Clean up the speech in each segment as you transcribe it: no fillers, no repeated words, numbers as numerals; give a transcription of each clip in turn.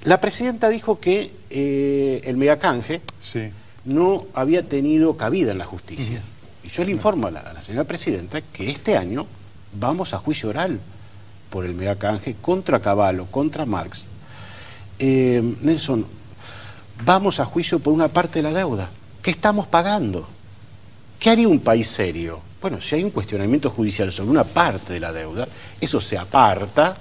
La presidenta dijo que el megacanje no había tenido cabida en la justicia. Y yo le informo a la señora presidenta que este año vamos a juicio oral por el megacanje contra Cavallo, contra Marx. Nelson, vamos a juicio por una parte de la deuda. ¿Qué estamos pagando? ¿Qué haría un país serio? Bueno, si hay un cuestionamiento judicial sobre una parte de la deuda, eso se aparta,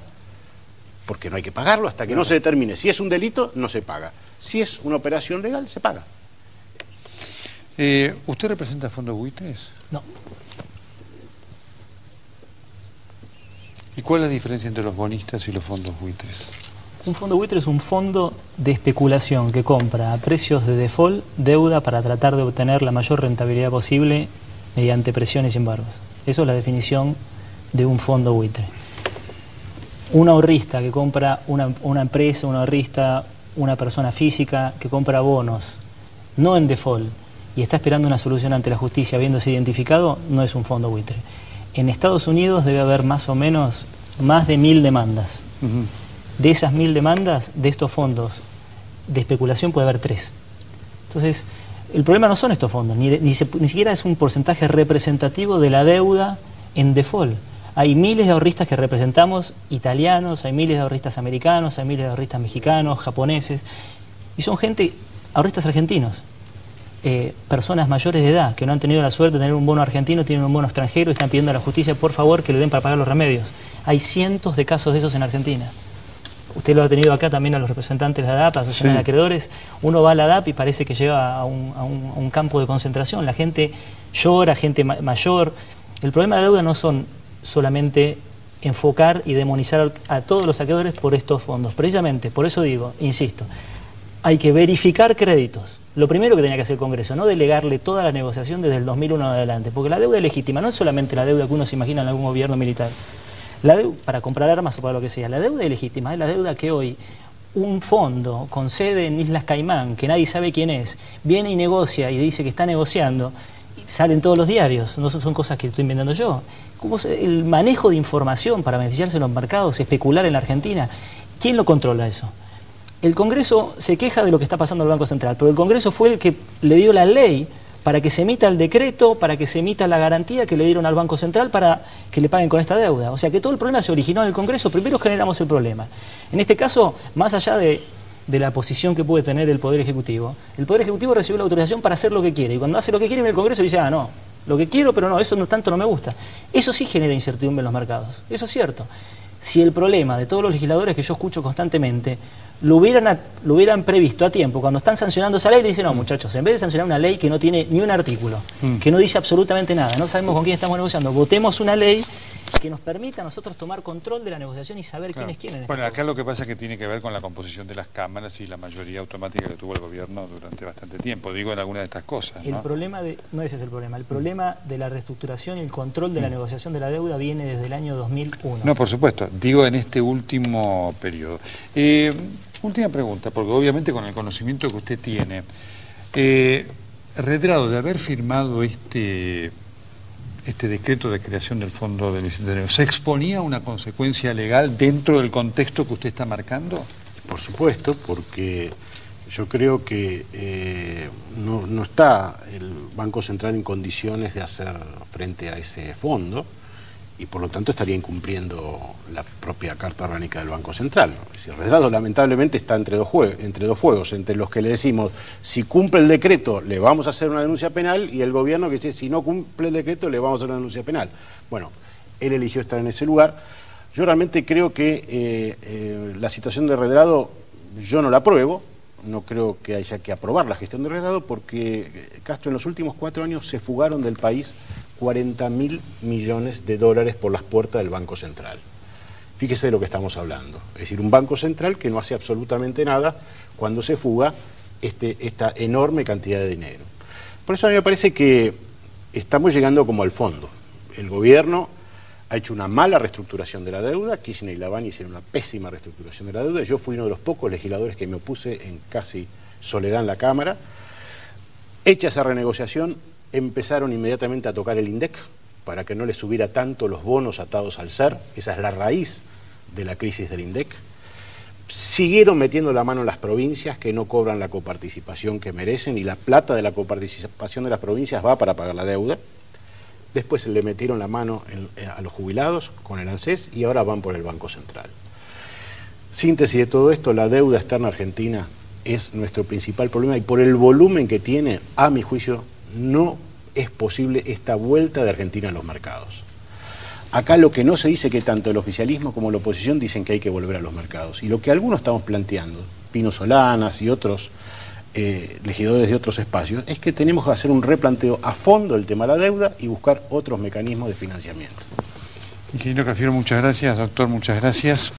porque no hay que pagarlo hasta que no se determine. Si es un delito, no se paga. Si es una operación legal, se paga. ¿Usted representa fondos buitres? No. ¿Y cuál es la diferencia entre los bonistas y los fondos buitres? Un fondo buitre es un fondo de especulación que compra a precios de default deuda para tratar de obtener la mayor rentabilidad posible mediante presiones y embargos. Eso es la definición de un fondo buitre. Un ahorrista que compra una empresa, un ahorrista, una persona física que compra bonos, no en default, y está esperando una solución ante la justicia habiéndose identificado, no es un fondo buitre. En Estados Unidos debe haber más o menos más de 1000 demandas. De esas 1000 demandas, de estos fondos de especulación puede haber 3. Entonces, el problema no son estos fondos, ni siquiera es un porcentaje representativo de la deuda en default. Hay miles de ahorristas que representamos, italianos, hay miles de ahorristas americanos, hay miles de ahorristas mexicanos, japoneses, y son ahorristas argentinos, personas mayores de edad que no han tenido la suerte de tener un bono argentino, tienen un bono extranjero y están pidiendo a la justicia, por favor, que le den para pagar los remedios. Hay cientos de casos de esos en Argentina. Usted lo ha tenido acá también a los representantes de la ADAP, a la Asociación de Acreedores. Uno va a la ADAP y parece que llega a un campo de concentración. La gente llora, gente mayor. El problema de la deuda no son solamente enfocar y demonizar a todos los acreedores por estos fondos. Precisamente, por eso digo, insisto, hay que verificar créditos. Lo primero que tenía que hacer el Congreso, no delegarle toda la negociación desde el 2001 en adelante, porque la deuda es legítima, no es solamente la deuda que uno se imagina en algún gobierno militar. La deuda, para comprar armas o para lo que sea, la deuda es legítima, es la deuda que hoy un fondo con sede en Islas Caimán, que nadie sabe quién es, viene y negocia y dice que está negociando, y salen todos los diarios, no son cosas que estoy inventando yo. ¿Cómo el manejo de información para beneficiarse en los mercados, especular en la Argentina? ¿Quién lo controla eso? El Congreso se queja de lo que está pasando en el Banco Central, pero el Congreso fue el que le dio la ley para que se emita el decreto, para que se emita la garantía que le dieron al Banco Central para que le paguen con esta deuda. O sea que todo el problema se originó en el Congreso, primero generamos el problema. En este caso, más allá de la posición que puede tener el Poder Ejecutivo recibió la autorización para hacer lo que quiere, y cuando hace lo que quiere en el Congreso dice, ah, no, lo que quiero, pero no, eso tanto no me gusta. Eso sí genera incertidumbre en los mercados, eso es cierto. Si el problema de todos los legisladores que yo escucho constantemente lo hubieran previsto a tiempo, cuando están sancionando esa ley, le dicen, no, muchachos, en vez de sancionar una ley que no tiene ni un artículo, que no dice absolutamente nada, no sabemos con quién estamos negociando, votemos una ley que nos permita a nosotros tomar control de la negociación y saber quién es quién. Bueno, acá lo que pasa es que tiene que ver con la composición de las cámaras y la mayoría automática que tuvo el gobierno durante bastante tiempo, digo, en alguna de estas cosas, ¿no? El problema no ese es el problema, el problema de la reestructuración y el control de la negociación de la deuda viene desde el año 2001. No, por supuesto, digo en este último periodo. Última pregunta, porque obviamente con el conocimiento que usted tiene, Redrado, de haber firmado este decreto de creación del Fondo del Bicentenario, ¿se exponía a una consecuencia legal dentro del contexto que usted está marcando? Por supuesto, porque yo creo que no está el Banco Central en condiciones de hacer frente a ese fondo, y por lo tanto estaría incumpliendo la propia Carta Orgánica del Banco Central. Es decir, Redrado lamentablemente está entre dos fuegos, entre los que le decimos, si cumple el decreto le vamos a hacer una denuncia penal, y el gobierno que dice, si no cumple el decreto le vamos a hacer una denuncia penal. Bueno, él eligió estar en ese lugar. Yo realmente creo que la situación de Redrado, yo no la apruebo, no creo que haya que aprobar la gestión de Redrado, porque Castro, en los últimos 4 años se fugaron del país 40.000 millones de dólares por las puertas del Banco Central. Fíjese de lo que estamos hablando. Es decir, un Banco Central que no hace absolutamente nada cuando se fuga esta enorme cantidad de dinero. Por eso a mí me parece que estamos llegando como al fondo. El gobierno ha hecho una mala reestructuración de la deuda, Kirchner y Lavagna hicieron una pésima reestructuración de la deuda, yo fui uno de los pocos legisladores que me opuse en casi soledad en la Cámara. Hecha esa renegociación, empezaron inmediatamente a tocar el INDEC para que no les subiera tanto los bonos atados al SER, esa es la raíz de la crisis del INDEC. siguieron metiendo la mano en las provincias que no cobran la coparticipación que merecen, y la plata de la coparticipación de las provincias va para pagar la deuda. Después le metieron la mano a los jubilados con el ANSES y ahora van por el Banco Central. Síntesis de todo esto: la deuda externa argentina es nuestro principal problema, y por el volumen que tiene, a mi juicio, no es posible esta vuelta de Argentina en los mercados. Acá lo que no se dice, que tanto el oficialismo como la oposición dicen que hay que volver a los mercados. Y lo que algunos estamos planteando, Pino Solanas y otros legisladores de otros espacios, es que tenemos que hacer un replanteo a fondo del tema de la deuda y buscar otros mecanismos de financiamiento. Ingeniero Cafiero, muchas gracias. Doctor, muchas gracias.